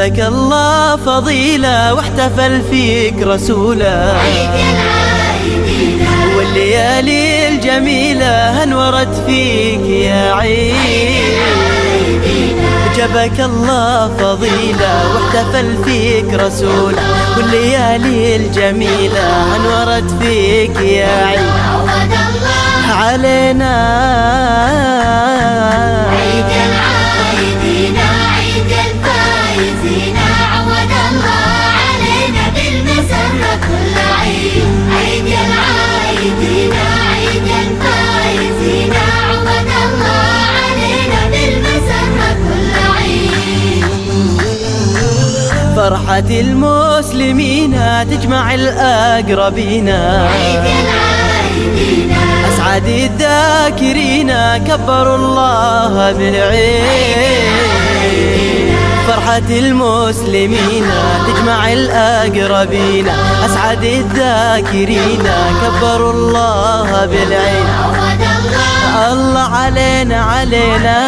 جابك الله فضيلة واحتفل فيك رسوله، والليالي الجميلة انورت فيك يا عيد. جابك الله فضيلة واحتفل فيك رسوله، والليالي الجميلة انورت فيك يا عيد علينا. عيد العايدين عيد الفايزين، عود الله علينا بالمسرة كل عيد. عيد العايدين عيد الفايزين، عود الله علينا بالمسرة كل عيد. فرحة المسلمين تجمع الأقربين، عيد العايدين أسعد الذاكرين كبروا الله بالعيد. فرحة المسلمين تجمع الأقربين، أسعد الذاكرين كبروا الله بالعيد. الله علينا علينا.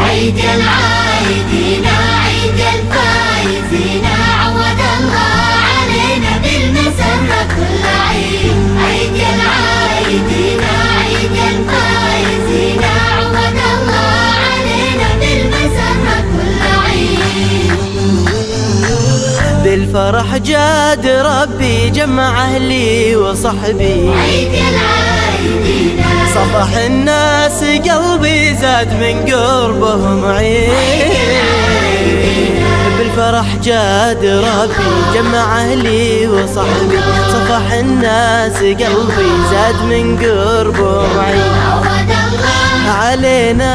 عيد العايدين عيد الفايزين، عود الله علينا بالمسرة كل عيد. عيد العايدين عيد الفايزين، عود الله علينا بالمسرة كل عيد. بالفرح جاد ربي جمع أهلي وصحبي، عيد العايدين صفح الناس قلبي زاد من قربهم عيد. بالفرح جاد ربي جمع أهلي وصحبي، صفح الناس قلبي زاد من قربهم عيد علينا.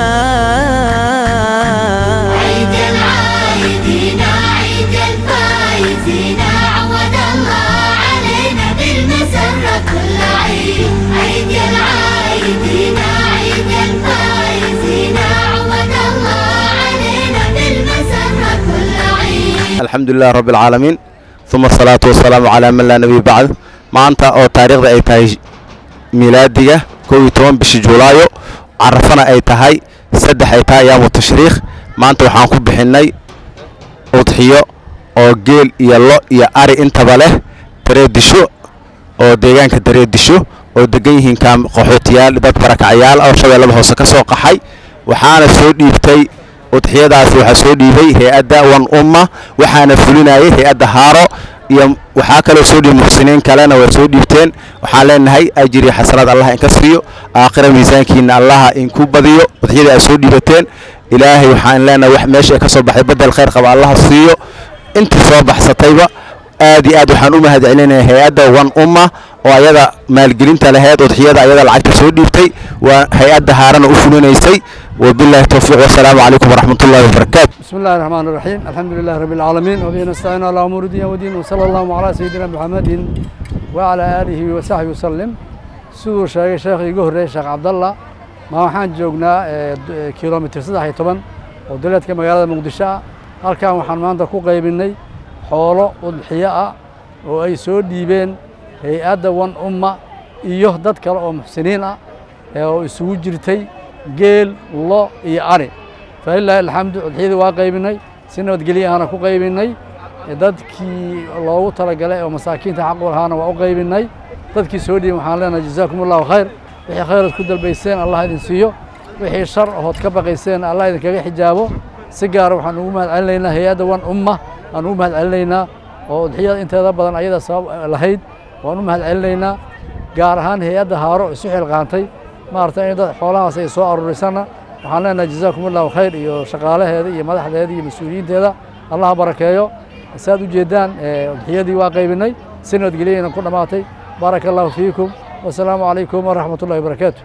عيد العايدين عيد الفايزين، عود الله علينا بالمسرة كل عيد. عيد العايدين عيد الفايزين، عود الله علينا بالمسرة كل عيد. الحمد لله رب العالمين، ثم الصلاة والسلام على من لا نبي بعد. maanta oo taariikhda ay tahay miilaadiga 12 bishii Juulaayo, carafana ay tahay 3 ay tahay ayaamu tashriikh. maanta waxaan ku bixinay udxiyo oo geel iyo lo iyo ari intaba leh Dareedisho oo deegaanka Dareedisho oo degan yihiin qaxootiyaal dad barakacayaal oo Shabeellaha Hoose ka soo qaxay. waxaana soo dhiibtay udxiyadaas waxa soo dhiibay hay'adda One Umma, waxaana fulinayay hay'adda Haaro iyo waxaa kale soo dhiibay muxsiniin kalena way soo dhiibteen. waxaan leenahay ajri xasanaad Allah in ka siiyo, aakhira miisaankiina Allah in ku badiyo. udxiyada ay soo dhiibateen ilaahay waxaan leenahay wax meesha ka soo baxay badal khayr qaba Allah siiyo. intii soo baxsatayba aad iyo aad waxaan u mahadcelinayaa hay'adda One Umma oo ayada maalgelinta lahayd udxiyada ayada lacagta soo dhiibtay, waa hay'adda Haarana u fulinaysay. وبالله التوفيق والسلام عليكم ورحمة الله وبركاته. بسم الله الرحمن الرحيم، الحمد لله رب العالمين، وبه نستعين على أمور الدنيا والدين، وصلى الله على سيدنا محمد وعلى آله وصحبه وسلم. سو شيخ يقول شيخ عبد الله ما waxaan joognaa kiiloomitir 13 oo dalka magaalada Muqdisho. halkaan waxaan maanta ku qaybinay xoolo udxiyo ah oo ay soo dhiibeen hay'adda One Umma iyo dad kale oo muxsiniin ah oo isugu jirtay geel lo iyo ari. falillahi alxamdu, udxiyada waa qaybinay si nabadgelyo ahna ku qaybinay. dadkii loogu talagalay oo masaakiinta xaq u lahaana waa u qaybinay. dadkii soo dhiibay waxaan leenahay jazaakumullahu khayr. wixii khayraad ku dalbayseen Allah idin siiyo, wixii shar oo ka baqayseen Allah idin kaga xijaabo. si gaar waxaan ugu mahadcelinaynaa hay'adda One Umma, aan ugu mahadcelinaynaa oo udxiyada inteeda badan ayada sabab lahayd. waan u mahadcelinaynaa gaar ahaan hay'adda Haaro isu xilqaantay maartay in dad xoolahaas ay soo aruurisana. waxaan leenahay jazaakumullahu khayr iyo shaqaalaheeda iyo madaxdeeda iyo mas'uuliyiinteeda Allah barakeeyo. saad u jeedaan udxiyadii waa qaybinay si nabadgelyo ku dhamaatay. barakallahu fiikum, wassalaamu calaykum waraxmatullaahi wabarakaatuh.